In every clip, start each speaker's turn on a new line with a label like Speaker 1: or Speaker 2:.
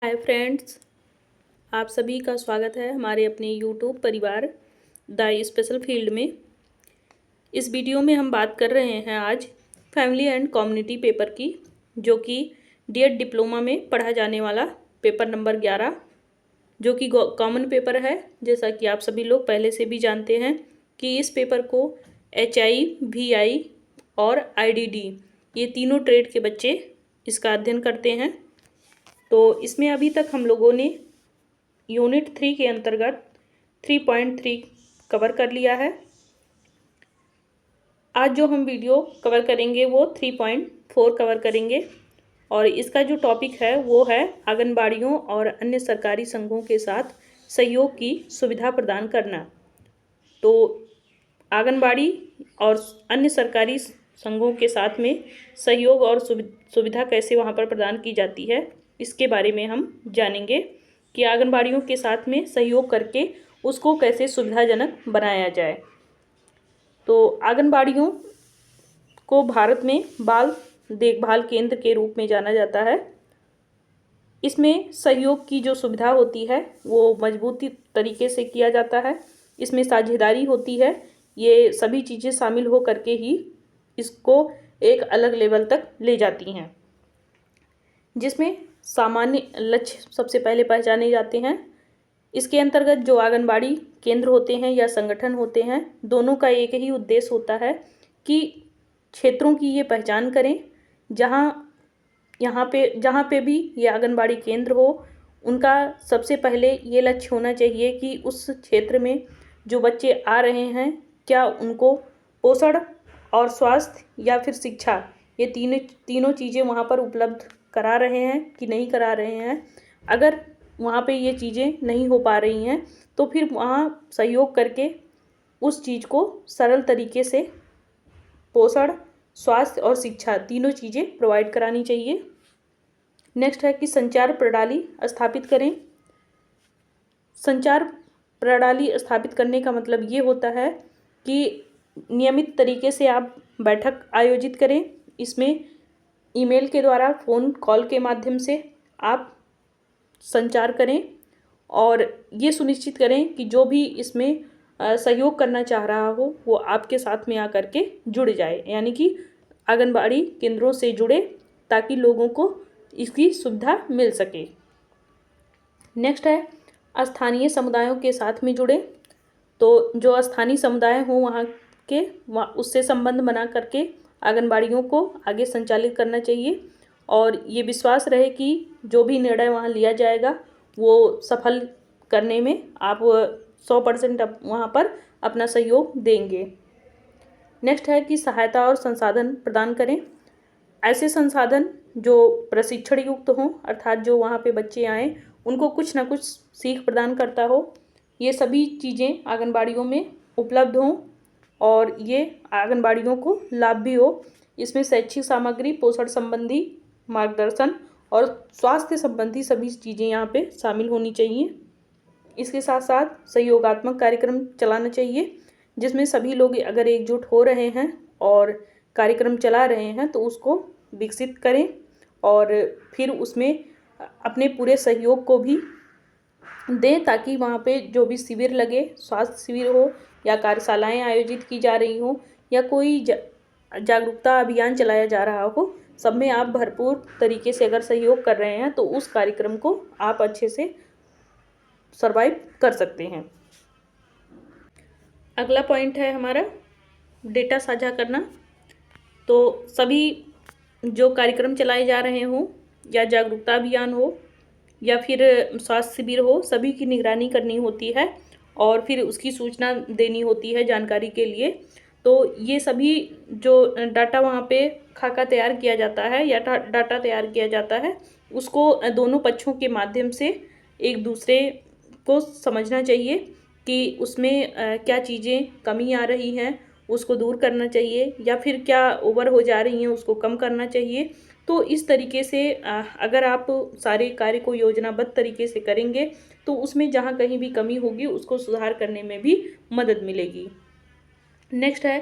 Speaker 1: Hi friends, आप सभी का स्वागत है हमारे अपने यूट्यूब परिवार द स्पेशल फील्ड में। इस वीडियो में हम बात कर रहे हैं आज फैमिली एंड कम्युनिटी पेपर की, जो कि डीएड डिप्लोमा में पढ़ा जाने वाला पेपर नंबर 11, जो कि कॉमन पेपर है। जैसा कि आप सभी लोग पहले से भी जानते हैं कि इस पेपर को HI, VI और IDD ये तीनों ट्रेड के बच्चे इसका अध्ययन करते हैं। तो इसमें अभी तक हम लोगों ने यूनिट 3 के अंतर्गत 3.3 कवर कर लिया है। आज जो हम वीडियो कवर करेंगे वो 3.4 कवर करेंगे, और इसका जो टॉपिक है वो है आंगनबाड़ियों और अन्य सरकारी संघों के साथ सहयोग की सुविधा प्रदान करना। तो आंगनबाड़ी और अन्य सरकारी संघों के साथ में सहयोग और सुविधा कैसे वहाँ पर प्रदान की जाती है, इसके बारे में हम जानेंगे कि आंगनबाड़ियों के साथ में सहयोग करके उसको कैसे सुविधाजनक बनाया जाए। तो आंगनबाड़ियों को भारत में बाल देखभाल केंद्र के रूप में जाना जाता है। इसमें सहयोग की जो सुविधा होती है वो मजबूती तरीके से किया जाता है। इसमें साझेदारी होती है। ये सभी चीज़ें शामिल हो करके ही इसको एक अलग लेवल तक ले जाती हैं, जिसमें सामान्य लक्ष्य सबसे पहले पहचाने जाते हैं। इसके अंतर्गत जो आंगनबाड़ी केंद्र होते हैं या संगठन होते हैं, दोनों का एक ही उद्देश्य होता है कि क्षेत्रों की ये पहचान करें जहाँ पे भी ये आंगनबाड़ी केंद्र हो, उनका सबसे पहले ये लक्ष्य होना चाहिए कि उस क्षेत्र में जो बच्चे आ रहे हैं, क्या उनको पोषण और स्वास्थ्य या फिर शिक्षा, ये तीनों चीज़ें वहाँ पर उपलब्ध करा रहे हैं कि नहीं करा रहे हैं। अगर वहाँ पे ये चीज़ें नहीं हो पा रही हैं तो फिर वहाँ सहयोग करके उस चीज़ को सरल तरीके से पोषण, स्वास्थ्य और शिक्षा तीनों चीज़ें प्रोवाइड करानी चाहिए। नेक्स्ट है कि संचार प्रणाली स्थापित करें। संचार प्रणाली स्थापित करने का मतलब ये होता है कि नियमित तरीके से आप बैठक आयोजित करें। इसमें ईमेल के द्वारा, फ़ोन कॉल के माध्यम से आप संचार करें और ये सुनिश्चित करें कि जो भी इसमें सहयोग करना चाह रहा हो वो आपके साथ में आकर के जुड़ जाए, यानी कि आंगनबाड़ी केंद्रों से जुड़े, ताकि लोगों को इसकी सुविधा मिल सके। नेक्स्ट है स्थानीय समुदायों के साथ में जुड़े। तो जो स्थानीय समुदाय हों वहाँ उससे संबंध बना करके आंगनबाड़ियों को आगे संचालित करना चाहिए, और ये विश्वास रहे कि जो भी निर्णय वहाँ लिया जाएगा वो सफल करने में आप 100% वहाँ पर अपना सहयोग देंगे। नेक्स्ट है कि सहायता और संसाधन प्रदान करें। ऐसे संसाधन जो प्रशिक्षण युक्त हों, अर्थात जो वहाँ पे बच्चे आएँ उनको कुछ ना कुछ सीख प्रदान करता हो, ये सभी चीज़ें आंगनबाड़ियों में उपलब्ध हों और ये आंगनबाड़ियों को लाभ भी हो। इसमें शैक्षिक सामग्री, पोषण संबंधी मार्गदर्शन और स्वास्थ्य संबंधी सभी चीज़ें यहाँ पे शामिल होनी चाहिए। इसके साथ साथ सहयोगात्मक कार्यक्रम चलाना चाहिए, जिसमें सभी लोग अगर एकजुट हो रहे हैं और कार्यक्रम चला रहे हैं तो उसको विकसित करें और फिर उसमें अपने पूरे सहयोग को भी दें, ताकि वहाँ पे जो भी शिविर लगे, स्वास्थ्य शिविर हो या कार्यशालाएँ आयोजित की जा रही हों या कोई जागरूकता अभियान चलाया जा रहा हो, सब में आप भरपूर तरीके से अगर सहयोग कर रहे हैं तो उस कार्यक्रम को आप अच्छे से सर्वाइव कर सकते हैं। अगला पॉइंट है हमारा डेटा साझा करना। तो सभी जो कार्यक्रम चलाए जा रहे हों या जागरूकता अभियान हो या फिर स्वास्थ्य शिविर हो, सभी की निगरानी करनी होती है और फिर उसकी सूचना देनी होती है जानकारी के लिए। तो ये सभी जो डाटा वहाँ पे खाका तैयार किया जाता है या डाटा तैयार किया जाता है, उसको दोनों पक्षों के माध्यम से एक दूसरे को समझना चाहिए कि उसमें क्या चीज़ें कमी आ रही हैं, उसको दूर करना चाहिए, या फिर क्या ओवर हो जा रही हैं उसको कम करना चाहिए। तो इस तरीके से अगर आप सारे कार्य को योजनाबद्ध तरीके से करेंगे तो उसमें जहाँ कहीं भी कमी होगी उसको सुधार करने में भी मदद मिलेगी। नेक्स्ट है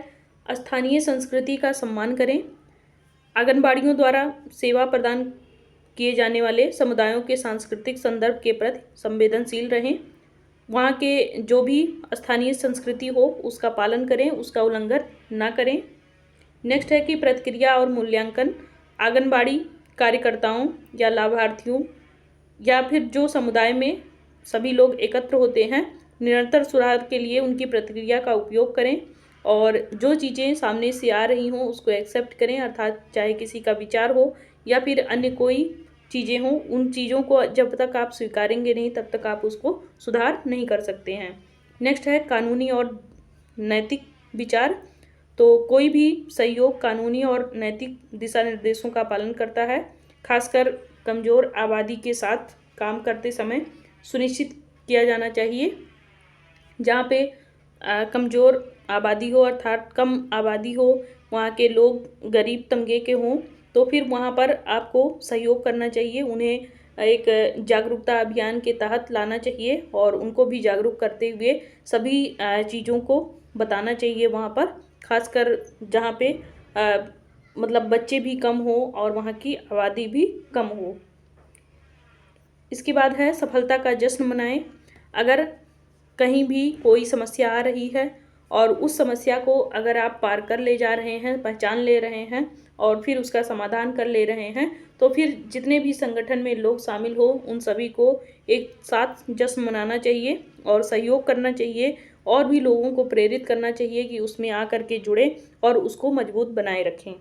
Speaker 1: स्थानीय संस्कृति का सम्मान करें। आंगनबाड़ियों द्वारा सेवा प्रदान किए जाने वाले समुदायों के सांस्कृतिक संदर्भ के प्रति संवेदनशील रहें। वहाँ के जो भी स्थानीय संस्कृति हो उसका पालन करें, उसका उल्लंघन ना करें। नेक्स्ट है कि प्रतिक्रिया और मूल्यांकन आंगनबाड़ी कार्यकर्ताओं या लाभार्थियों या फिर जो समुदाय में सभी लोग एकत्र होते हैं, निरंतर सुधार के लिए उनकी प्रतिक्रिया का उपयोग करें और जो चीज़ें सामने से आ रही हों उसको एक्सेप्ट करें, अर्थात चाहे किसी का विचार हो या फिर अन्य कोई चीज़ें हों, उन चीज़ों को जब तक आप स्वीकारेंगे नहीं तब तक आप उसको सुधार नहीं कर सकते हैं। नेक्स्ट है कानूनी और नैतिक विचार। तो कोई भी सहयोग कानूनी और नैतिक दिशा निर्देशों का पालन करता है, खासकर कमज़ोर आबादी के साथ काम करते समय सुनिश्चित किया जाना चाहिए। जहाँ पे कमज़ोर आबादी हो अर्थात कम आबादी हो, वहाँ के लोग गरीब तबके के हों, तो फिर वहाँ पर आपको सहयोग करना चाहिए। उन्हें एक जागरूकता अभियान के तहत लाना चाहिए और उनको भी जागरूक करते हुए सभी चीज़ों को बताना चाहिए वहाँ पर, खासकर जहाँ पे मतलब बच्चे भी कम हो और वहाँ की आबादी भी कम हो। इसके बाद है सफलता का जश्न मनाएं। अगर कहीं भी कोई समस्या आ रही है और उस समस्या को अगर आप पार कर ले जा रहे हैं, पहचान ले रहे हैं और फिर उसका समाधान कर ले रहे हैं, तो फिर जितने भी संगठन में लोग शामिल हो उन सभी को एक साथ जश्न मनाना चाहिए और सहयोग करना चाहिए और भी लोगों को प्रेरित करना चाहिए कि उसमें आकर के जुड़े और उसको मजबूत बनाए रखें।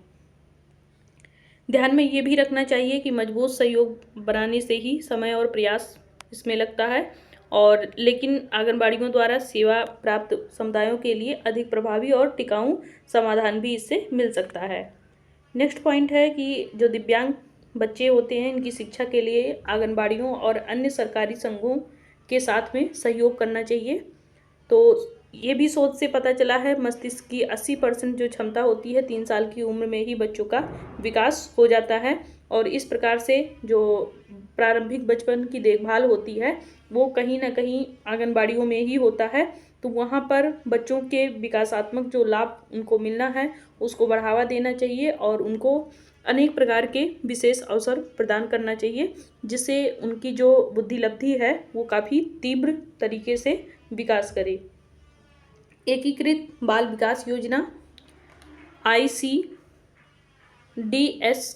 Speaker 1: ध्यान में ये भी रखना चाहिए कि मजबूत सहयोग बनाने से ही समय और प्रयास इसमें लगता है और लेकिन आंगनबाड़ियों द्वारा सेवा प्राप्त समुदायों के लिए अधिक प्रभावी और टिकाऊ समाधान भी इससे मिल सकता है। नेक्स्ट पॉइंट है कि जो दिव्यांग बच्चे होते हैं इनकी शिक्षा के लिए आंगनबाड़ियों और अन्य सरकारी संघों के साथ में सहयोग करना चाहिए। तो ये भी शोध से पता चला है मस्तिष्क की 80% जो क्षमता होती है 3 साल की उम्र में ही बच्चों का विकास हो जाता है और इस प्रकार से जो प्रारंभिक बचपन की देखभाल होती है वो कहीं ना कहीं आंगनबाड़ियों में ही होता है। तो वहाँ पर बच्चों के विकासात्मक जो लाभ उनको मिलना है उसको बढ़ावा देना चाहिए और उनको अनेक प्रकार के विशेष अवसर प्रदान करना चाहिए जिससे उनकी जो बुद्धि लब्धि है वो काफ़ी तीव्र तरीके से विकास करे। एकीकृत बाल विकास योजना ICDS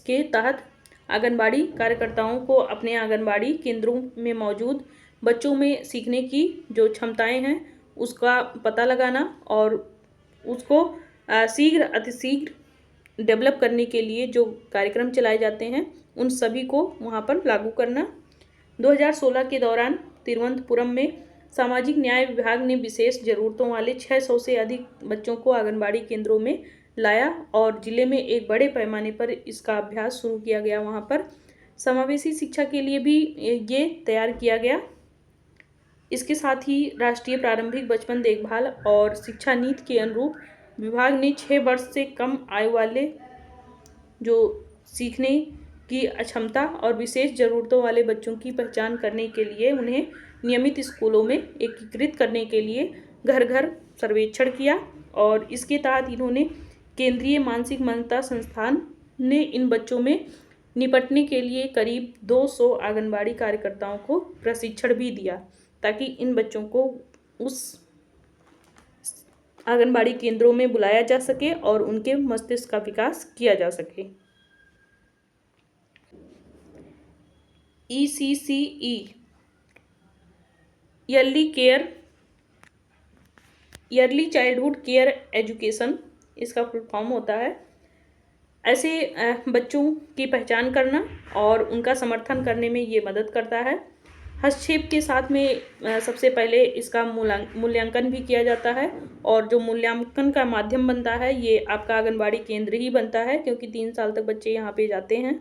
Speaker 1: के तहत आंगनबाड़ी कार्यकर्ताओं को अपने आंगनबाड़ी केंद्रों में मौजूद बच्चों में सीखने की जो क्षमताएं हैं उसका पता लगाना और उसको अतिशीघ्र डेवलप करने के लिए जो कार्यक्रम चलाए जाते हैं उन सभी को वहाँ पर लागू करना। 2016 के दौरान तिरुवनंतपुरम में सामाजिक न्याय विभाग ने विशेष ज़रूरतों वाले 600 से अधिक बच्चों को आंगनबाड़ी केंद्रों में लाया और जिले में एक बड़े पैमाने पर इसका अभ्यास शुरू किया गया। वहाँ पर समावेशी शिक्षा के लिए भी ये तैयार किया गया। इसके साथ ही राष्ट्रीय प्रारंभिक बचपन देखभाल और शिक्षा नीति के अनुरूप विभाग ने 6 वर्ष से कम आयु वाले जो सीखने की अक्षमता और विशेष ज़रूरतों वाले बच्चों की पहचान करने के लिए उन्हें नियमित स्कूलों में एकीकृत करने के लिए घर घर सर्वेक्षण किया और इसके तहत इन्होंने केंद्रीय मानसिक मंदता संस्थान ने इन बच्चों में निपटने के लिए करीब 200 आंगनबाड़ी कार्यकर्ताओं को प्रशिक्षण भी दिया ताकि इन बच्चों को उस आंगनबाड़ी केंद्रों में बुलाया जा सके और उनके मस्तिष्क का विकास किया जा सके। ECCE yearly childhood care education इसका फुल फॉर्म होता है। ऐसे बच्चों की पहचान करना और उनका समर्थन करने में ये मदद करता है। हस्तक्षेप के साथ में सबसे पहले इसका मूल्यांकन भी किया जाता है और जो मूल्यांकन का माध्यम बनता है ये आपका आंगनबाड़ी केंद्र ही बनता है क्योंकि 3 साल तक बच्चे यहाँ पे जाते हैं।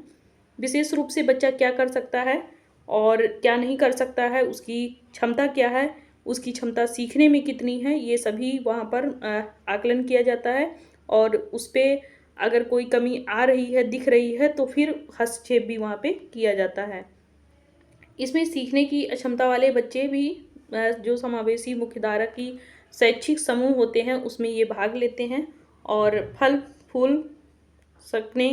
Speaker 1: विशेष रूप से बच्चा क्या कर सकता है और क्या नहीं कर सकता है, उसकी क्षमता क्या है, उसकी क्षमता सीखने में कितनी है, ये सभी वहाँ पर आकलन किया जाता है और उस पर अगर कोई कमी आ रही है, दिख रही है तो फिर हस्तक्षेप भी वहाँ पे किया जाता है। इसमें सीखने की अक्षमता वाले बच्चे भी जो समावेशी मुख्यधारा की शैक्षिक समूह होते हैं उसमें ये भाग लेते हैं और फल फूल सकने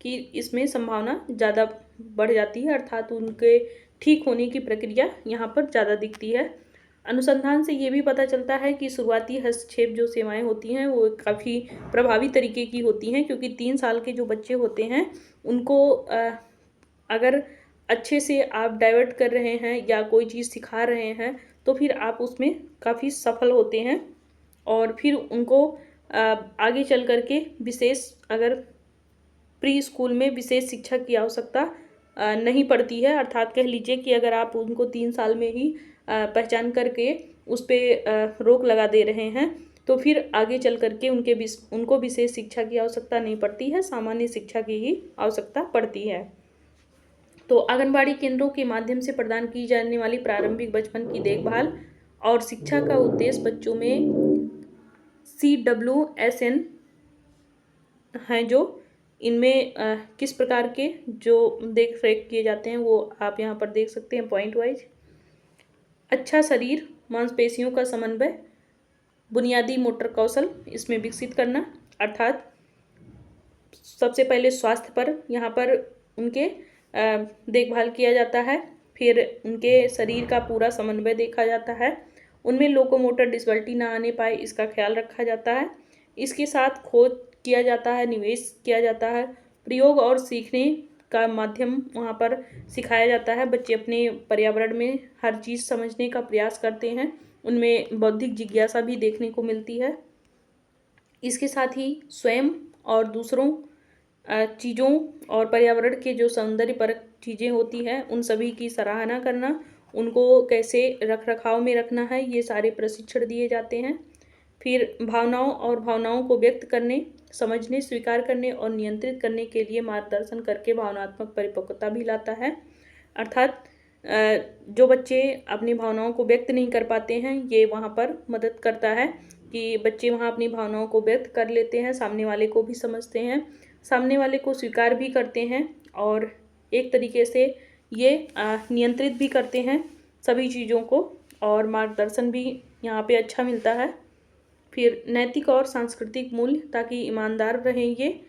Speaker 1: की इसमें संभावना ज़्यादा बढ़ जाती है, अर्थात उनके ठीक होने की प्रक्रिया यहाँ पर ज़्यादा दिखती है। अनुसंधान से ये भी पता चलता है कि शुरुआती हस्तक्षेप जो सेवाएं होती हैं वो काफ़ी प्रभावी तरीके की होती हैं, क्योंकि 3 साल के जो बच्चे होते हैं उनको अगर अच्छे से आप डाइवर्ट कर रहे हैं या कोई चीज़ सिखा रहे हैं तो फिर आप उसमें काफ़ी सफल होते हैं, और फिर उनको आगे चल कर के विशेष अगर प्री स्कूल में विशेष शिक्षा की आवश्यकता नहीं पड़ती है। अर्थात कह लीजिए कि अगर आप उनको 3 साल में ही पहचान करके उस पर रोक लगा दे रहे हैं तो फिर आगे चल करके उनको विशेष शिक्षा की आवश्यकता नहीं पड़ती है, सामान्य शिक्षा की ही आवश्यकता पड़ती है। तो आंगनबाड़ी केंद्रों के माध्यम से प्रदान की जाने वाली प्रारंभिक बचपन की देखभाल और शिक्षा का उद्देश्य बच्चों में CWSN हैं, जो इनमें किस प्रकार के जो देख रेख किए जाते हैं वो आप यहाँ पर देख सकते हैं पॉइंट वाइज। अच्छा शरीर, मांसपेशियों का समन्वय, बुनियादी मोटर कौशल इसमें विकसित करना, अर्थात सबसे पहले स्वास्थ्य पर यहाँ पर उनके देखभाल किया जाता है, फिर उनके शरीर का पूरा समन्वय देखा जाता है, उनमें लोकोमोटर डिसबिलिटी ना आने पाए इसका ख्याल रखा जाता है, इसके साथ खोज किया जाता है, निवेश किया जाता है, प्रयोग और सीखने का माध्यम वहाँ पर सिखाया जाता है। बच्चे अपने पर्यावरण में हर चीज़ समझने का प्रयास करते हैं, उनमें बौद्धिक जिज्ञासा भी देखने को मिलती है। इसके साथ ही स्वयं और दूसरों चीज़ों और पर्यावरण के जो सौंदर्यपरक चीज़ें होती हैं उन सभी की सराहना करना, उनको कैसे रख रखाव में रखना है, ये सारे प्रशिक्षण दिए जाते हैं। फिर भावनाओं को व्यक्त करने, समझने, स्वीकार करने और नियंत्रित करने के लिए मार्गदर्शन करके भावनात्मक परिपक्वता भी लाता है। अर्थात जो बच्चे अपनी भावनाओं को व्यक्त नहीं कर पाते हैं ये वहाँ पर मदद करता है कि बच्चे वहाँ अपनी भावनाओं को व्यक्त कर लेते हैं, सामने वाले को भी समझते हैं, सामने वाले को स्वीकार भी करते हैं, और एक तरीके से ये नियंत्रित भी करते हैं सभी चीज़ों को, और मार्गदर्शन भी यहाँ पे अच्छा मिलता है। फिर नैतिक और सांस्कृतिक मूल्य, ताकि ईमानदार रहें ये,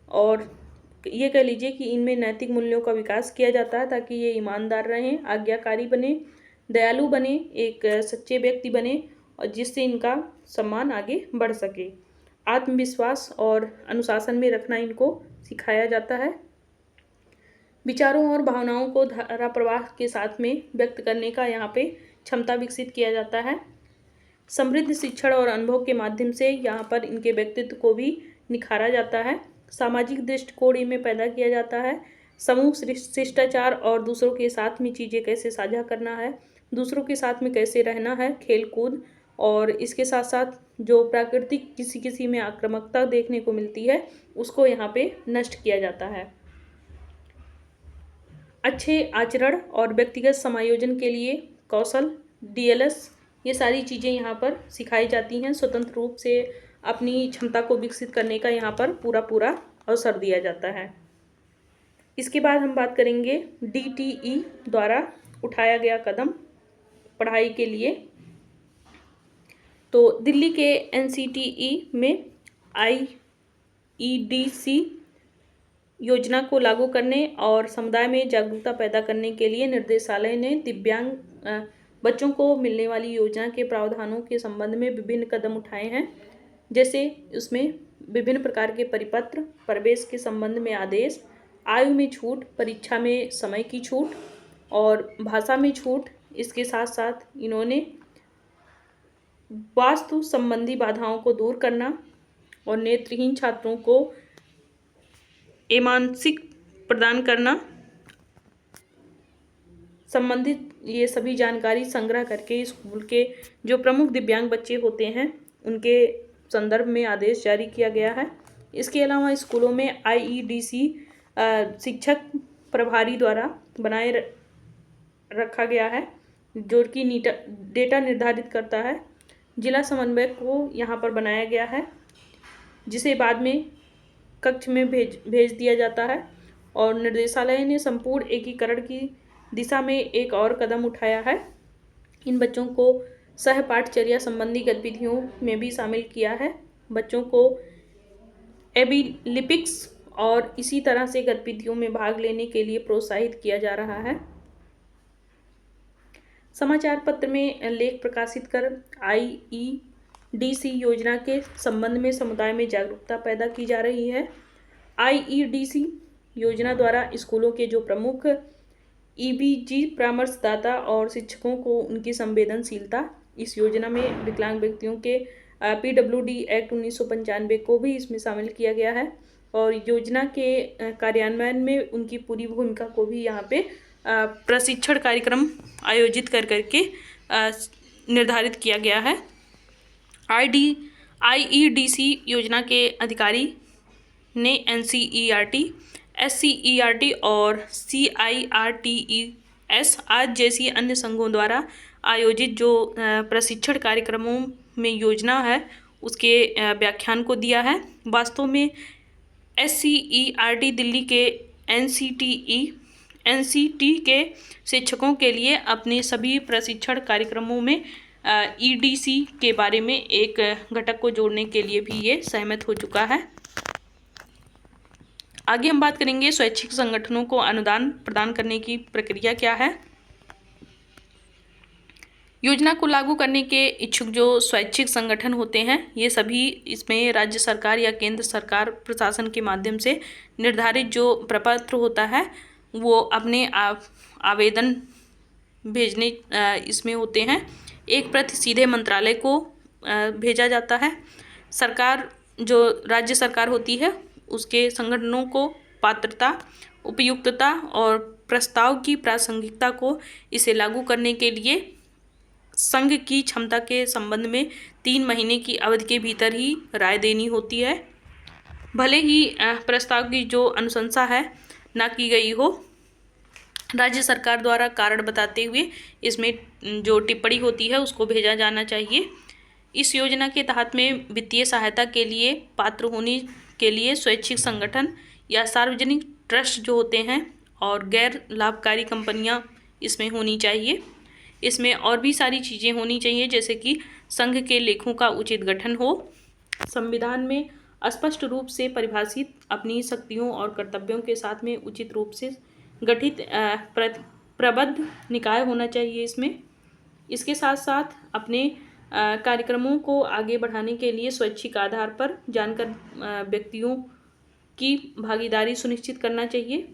Speaker 1: और ये कह लीजिए कि इनमें नैतिक मूल्यों का विकास किया जाता है ताकि ये ईमानदार रहें, आज्ञाकारी बने, दयालु बने, एक सच्चे व्यक्ति बने, और जिससे इनका सम्मान आगे बढ़ सके। आत्मविश्वास और अनुशासन में रखना इनको सिखाया जाता है। विचारों और भावनाओं को धारा प्रवाह के साथ में व्यक्त करने का यहाँ पे क्षमता विकसित किया जाता है। समृद्ध शिक्षण और अनुभव के माध्यम से यहाँ पर इनके व्यक्तित्व को भी निखारा जाता है। सामाजिक दृष्टिकोण इनमें पैदा किया जाता है। समूह शिष्टाचार और दूसरों के साथ में चीज़ें कैसे साझा करना है, दूसरों के साथ में कैसे रहना है, खेल कूद, और इसके साथ साथ जो प्राकृतिक किसी में आक्रामकता देखने को मिलती है उसको यहाँ पे नष्ट किया जाता है। अच्छे आचरण और व्यक्तिगत समायोजन के लिए कौशल, DLS, ये सारी चीज़ें यहाँ पर सिखाई जाती हैं। स्वतंत्र रूप से अपनी क्षमता को विकसित करने का यहाँ पर पूरा अवसर दिया जाता है। इसके बाद हम बात करेंगे DTE द्वारा उठाया गया कदम पढ़ाई के लिए। तो दिल्ली के NCTE में IEDC योजना को लागू करने और समुदाय में जागरूकता पैदा करने के लिए निर्देशालय ने दिव्यांग बच्चों को मिलने वाली योजना के प्रावधानों के संबंध में विभिन्न कदम उठाए हैं। जैसे उसमें विभिन्न प्रकार के परिपत्र, प्रवेश के संबंध में आदेश, आयु में छूट, परीक्षा में समय की छूट और भाषा में छूट। इसके साथ साथ इन्होंने वास्तु संबंधी बाधाओं को दूर करना और नेत्रहीन छात्रों को मानसिक प्रदान करना संबंधित ये सभी जानकारी संग्रह करके स्कूल के जो प्रमुख दिव्यांग बच्चे होते हैं उनके संदर्भ में आदेश जारी किया गया है। इसके अलावा स्कूलों में IEDC शिक्षक प्रभारी द्वारा बनाए रखा गया है, जो कि डेटा निर्धारित करता है। जिला समन्वयक को यहाँ पर बनाया गया है, जिसे बाद में कक्ष में भेज दिया जाता है, और निर्देशालय ने संपूर्ण एकीकरण की दिशा में एक और कदम उठाया है। इन बच्चों को सहपाठचर्या संबंधी गतिविधियों में भी शामिल किया है। बच्चों को एबिलिपिक्स और इसी तरह से गतिविधियों में भाग लेने के लिए प्रोत्साहित किया जा रहा है। समाचार पत्र में लेख प्रकाशित कर IEDC योजना के संबंध में समुदाय में जागरूकता पैदा की जा रही है। IEDC योजना द्वारा स्कूलों के जो प्रमुख EBG परामर्शदाता और शिक्षकों को उनकी संवेदनशीलता, इस योजना में विकलांग व्यक्तियों के PWD एक्ट 1995 को भी इसमें शामिल किया गया है और योजना के कार्यान्वयन में उनकी पूरी भूमिका को भी यहाँ पे प्रशिक्षण कार्यक्रम आयोजित कर करके निर्धारित किया गया है। IEDC योजना के अधिकारी ने NCERT, SCERT और CIRTES आज जैसी अन्य संघों द्वारा आयोजित जो प्रशिक्षण कार्यक्रमों में योजना है उसके व्याख्यान को दिया है। वास्तव में SCERT दिल्ली के NCT के शिक्षकों के लिए अपने सभी प्रशिक्षण कार्यक्रमों में EDC के बारे में एक घटक को जोड़ने के लिए भी ये सहमत हो चुका है। आगे हम बात करेंगे स्वैच्छिक संगठनों को अनुदान प्रदान करने की प्रक्रिया क्या है। योजना को लागू करने के इच्छुक जो स्वैच्छिक संगठन होते हैं ये सभी इसमें राज्य सरकार या केंद्र सरकार प्रशासन के माध्यम से निर्धारित जो प्रपत्र होता है वो अपने आवेदन भेजने इसमें होते हैं। एक प्रति सीधे मंत्रालय को भेजा जाता है। सरकार जो राज्य सरकार होती है उसके संगठनों को पात्रता, उपयुक्तता और प्रस्ताव की प्रासंगिकता को इसे लागू करने के लिए संघ की क्षमता के संबंध में 3 महीने की अवधि के भीतर ही राय देनी होती है। भले ही प्रस्ताव की जो अनुशंसा है ना की गई हो, राज्य सरकार द्वारा कारण बताते हुए इसमें जो टिप्पणी होती है उसको भेजा जाना चाहिए। इस योजना के तहत में वित्तीय सहायता के लिए पात्र होने के लिए स्वैच्छिक संगठन या सार्वजनिक ट्रस्ट जो होते हैं और गैर लाभकारी कंपनियां इसमें होनी चाहिए। इसमें और भी सारी चीज़ें होनी चाहिए जैसे कि संघ के लेखों का उचित गठन हो, संविधान में स्पष्ट रूप से परिभाषित अपनी शक्तियों और कर्तव्यों के साथ में उचित रूप से गठित प्रबद्ध निकाय होना चाहिए इसमें। इसके साथ साथ अपने कार्यक्रमों को आगे बढ़ाने के लिए स्वैच्छिक आधार पर जानकर व्यक्तियों की भागीदारी सुनिश्चित करना चाहिए।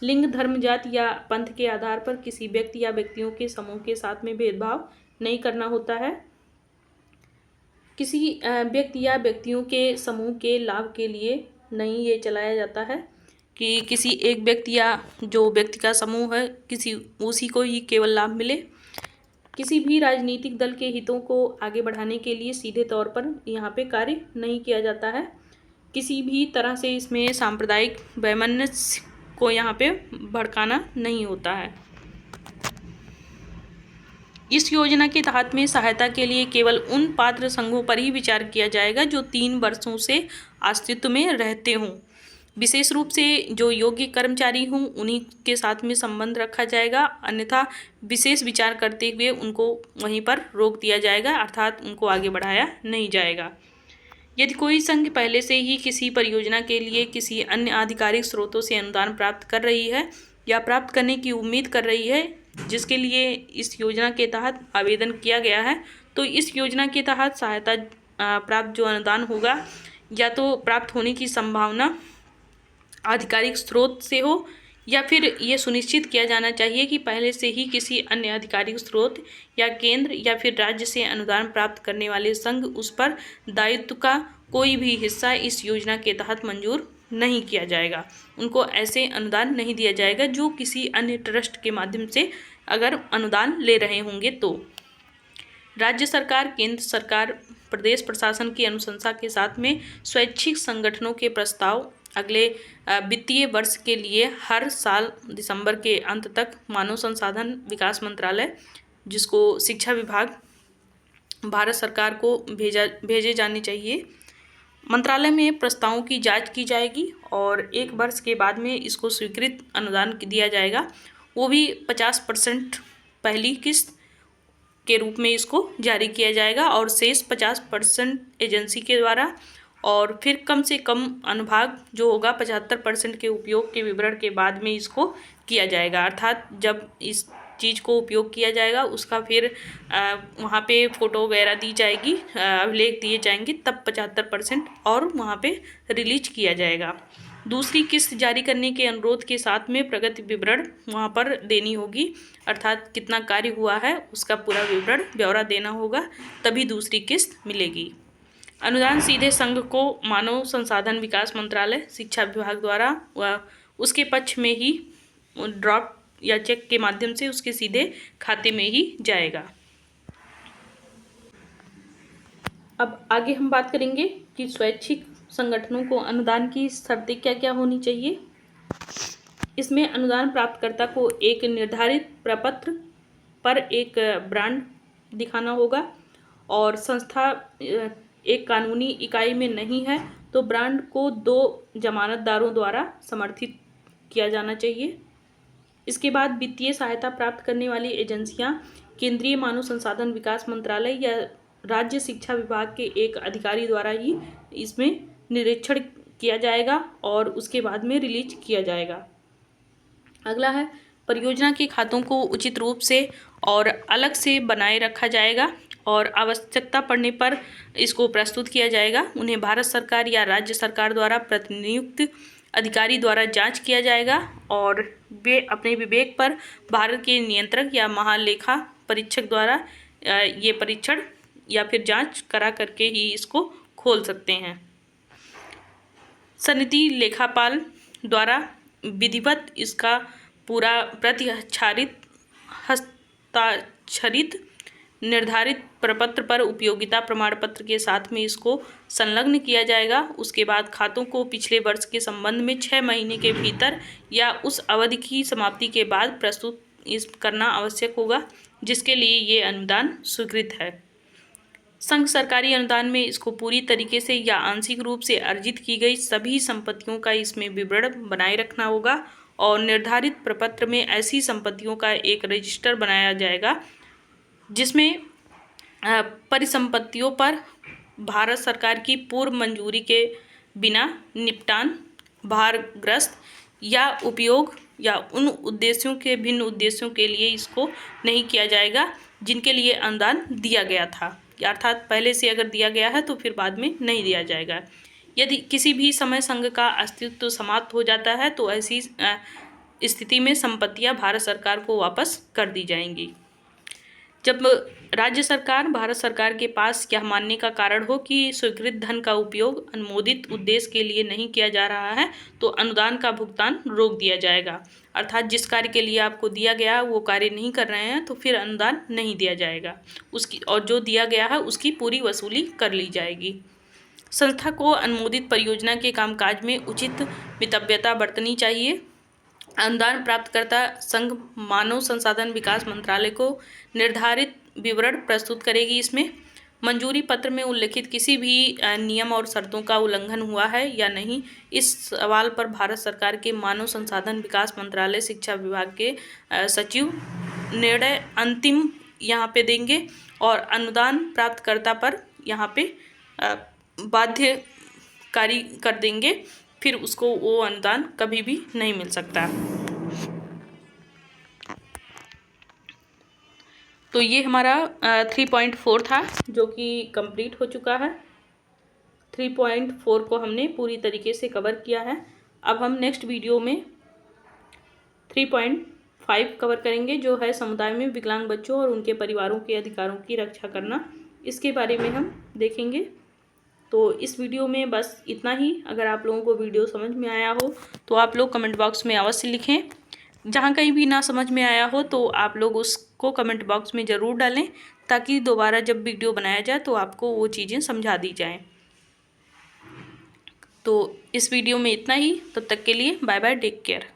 Speaker 1: लिंग, धर्म, जाति या पंथ के आधार पर किसी व्यक्ति या व्यक्तियों के समूह के साथ में भेदभाव नहीं करना होता है। किसी व्यक्ति या व्यक्तियों के समूह के लाभ के लिए नहीं ये चलाया जाता है कि किसी एक व्यक्ति या जो व्यक्ति का समूह है उसी को ही केवल लाभ मिले। किसी भी राजनीतिक दल के हितों को आगे बढ़ाने के लिए सीधे तौर पर यहाँ पे कार्य नहीं किया जाता है। किसी भी तरह से इसमें सांप्रदायिक वैमनस्य को यहाँ पे भड़काना नहीं होता है। इस योजना के तहत में सहायता के लिए केवल उन पात्र संघों पर ही विचार किया जाएगा जो 3 वर्षों से अस्तित्व में रहते हों। विशेष रूप से जो योग्य कर्मचारी हों उन्हीं के साथ में संबंध रखा जाएगा, अन्यथा विशेष विचार करते हुए उनको वहीं पर रोक दिया जाएगा, अर्थात उनको आगे बढ़ाया नहीं जाएगा। यदि कोई संघ पहले से ही किसी परियोजना के लिए किसी अन्य आधिकारिक स्रोतों से अनुदान प्राप्त कर रही है या प्राप्त करने की उम्मीद कर रही है जिसके लिए इस योजना के तहत आवेदन किया गया है, तो इस योजना के तहत सहायता प्राप्त जो अनुदान होगा या तो प्राप्त होने की संभावना आधिकारिक स्रोत से हो या फिर ये सुनिश्चित किया जाना चाहिए कि पहले से ही किसी अन्य आधिकारिक स्रोत या केंद्र या फिर राज्य से अनुदान प्राप्त करने वाले संघ उस पर दायित्व का कोई भी हिस्सा इस योजना के तहत मंजूर नहीं किया जाएगा। उनको ऐसे अनुदान नहीं दिया जाएगा जो किसी अन्य ट्रस्ट के माध्यम से अगर अनुदान ले रहे होंगे तो। राज्य सरकार, केंद्र सरकार, प्रदेश प्रशासन की अनुशंसा के साथ में स्वैच्छिक संगठनों के प्रस्ताव अगले वित्तीय वर्ष के लिए हर साल दिसंबर के अंत तक मानव संसाधन विकास मंत्रालय, जिसको शिक्षा विभाग भारत सरकार को भेजे जाने चाहिए। मंत्रालय में प्रस्तावों की जांच की जाएगी और 1 वर्ष के बाद में इसको स्वीकृत अनुदान दिया जाएगा, वो भी 50% पहली किस्त के रूप में इसको जारी किया जाएगा और शेष 50% एजेंसी के द्वारा और फिर कम से कम अनुभाग जो होगा 75% के उपयोग के विवरण के बाद में इसको किया जाएगा। अर्थात जब इस चीज़ को उपयोग किया जाएगा उसका फिर वहाँ पे फ़ोटो वगैरह दी जाएगी, अभिलेख दिए जाएंगे, तब 75% और वहाँ पे रिलीज किया जाएगा। दूसरी किस्त जारी करने के अनुरोध के साथ में प्रगति विवरण वहाँ पर देनी होगी, अर्थात कितना कार्य हुआ है उसका पूरा विवरण ब्यौरा देना होगा, तभी दूसरी किस्त मिलेगी। अनुदान सीधे संघ को मानव संसाधन विकास मंत्रालय शिक्षा विभाग द्वारा उसके पक्ष में ही ड्रॉप या चेक के माध्यम से उसके सीधे खाते में ही जाएगा। अब आगे हम बात करेंगे कि स्वैच्छिक संगठनों को अनुदान की शर्तें क्या क्या होनी चाहिए। इसमें अनुदान प्राप्तकर्ता को एक निर्धारित प्रपत्र पर एक ब्रांड दिखाना होगा, और संस्था एक कानूनी इकाई में नहीं है तो ब्रांड को 2 जमानतदारों द्वारा समर्थित किया जाना चाहिए। इसके बाद वित्तीय सहायता प्राप्त करने वाली एजेंसियां केंद्रीय मानव संसाधन विकास मंत्रालय या राज्य शिक्षा विभाग के एक अधिकारी द्वारा ही इसमें निरीक्षण किया जाएगा और उसके बाद में रिलीज किया जाएगा। अगला है परियोजना के खातों को उचित रूप से और अलग से बनाए रखा जाएगा और आवश्यकता पड़ने पर इसको प्रस्तुत किया जाएगा। उन्हें भारत सरकार या राज्य सरकार द्वारा प्रतिनियुक्त अधिकारी द्वारा जांच किया जाएगा और वे अपने विवेक पर भारत के नियंत्रक या महालेखा परीक्षक द्वारा ये परीक्षण या फिर जांच करा करके ही इसको खोल सकते हैं। समिति लेखापाल द्वारा विधिवत इसका पूरा हस्ताक्षरित निर्धारित प्रपत्र पर उपयोगिता प्रमाण पत्र के साथ में इसको संलग्न किया जाएगा। उसके बाद खातों को पिछले वर्ष के संबंध में 6 महीने के भीतर या उस अवधि की समाप्ति के बाद प्रस्तुत करना आवश्यक होगा, जिसके लिए ये अनुदान स्वीकृत है। संघ सरकारी अनुदान में इसको पूरी तरीके से या आंशिक रूप से अर्जित की गई सभी संपत्तियों का इसमें विवरण बनाए रखना होगा और निर्धारित प्रपत्र में ऐसी संपत्तियों का एक रजिस्टर बनाया जाएगा जिसमें परिसंपत्तियों पर भारत सरकार की पूर्व मंजूरी के बिना निपटान, भारग्रस्त या उपयोग या उन उद्देश्यों के भिन्न उद्देश्यों के लिए इसको नहीं किया जाएगा जिनके लिए अनुदान दिया गया था, अर्थात पहले से अगर दिया गया है तो फिर बाद में नहीं दिया जाएगा। यदि किसी भी समय संघ का अस्तित्व समाप्त हो जाता है तो ऐसी स्थिति में संपत्तियां भारत सरकार को वापस कर दी जाएंगी। जब राज्य सरकार भारत सरकार के पास यह मानने का कारण हो कि स्वीकृत धन का उपयोग अनुमोदित उद्देश्य के लिए नहीं किया जा रहा है तो अनुदान का भुगतान रोक दिया जाएगा, अर्थात जिस कार्य के लिए आपको दिया गया वो कार्य नहीं कर रहे हैं तो फिर अनुदान नहीं दिया जाएगा, उसकी और जो दिया गया है उसकी पूरी वसूली कर ली जाएगी। संस्था को अनुमोदित परियोजना के कामकाज में उचित मितव्यता बरतनी चाहिए। अनुदान प्राप्तकर्ता संघ मानव संसाधन विकास मंत्रालय को निर्धारित विवरण प्रस्तुत करेगी। इसमें मंजूरी पत्र में उल्लिखित किसी भी नियम और शर्तों का उल्लंघन हुआ है या नहीं, इस सवाल पर भारत सरकार के मानव संसाधन विकास मंत्रालय शिक्षा विभाग के सचिव निर्णय अंतिम यहाँ पे देंगे और अनुदान प्राप्तकर्ता पर यहाँ पे बाध्यकारी कर देंगे, फिर उसको वो अनुदान कभी भी नहीं मिल सकता। तो ये हमारा 3.4 था जो कि कंप्लीट हो चुका है। 3.4 को हमने पूरी तरीके से कवर किया है। अब हम नेक्स्ट वीडियो में 3.5 कवर करेंगे जो है समुदाय में विकलांग बच्चों और उनके परिवारों के अधिकारों की रक्षा करना, इसके बारे में हम देखेंगे। तो इस वीडियो में बस इतना ही। अगर आप लोगों को वीडियो समझ में आया हो तो आप लोग कमेंट बॉक्स में अवश्य लिखें। जहाँ कहीं भी ना समझ में आया हो तो आप लोग उसको कमेंट बॉक्स में ज़रूर डालें ताकि दोबारा जब वीडियो बनाया जाए तो आपको वो चीज़ें समझा दी जाएं। तो इस वीडियो में इतना ही। तब तक के लिए बाय बाय, टेक केयर।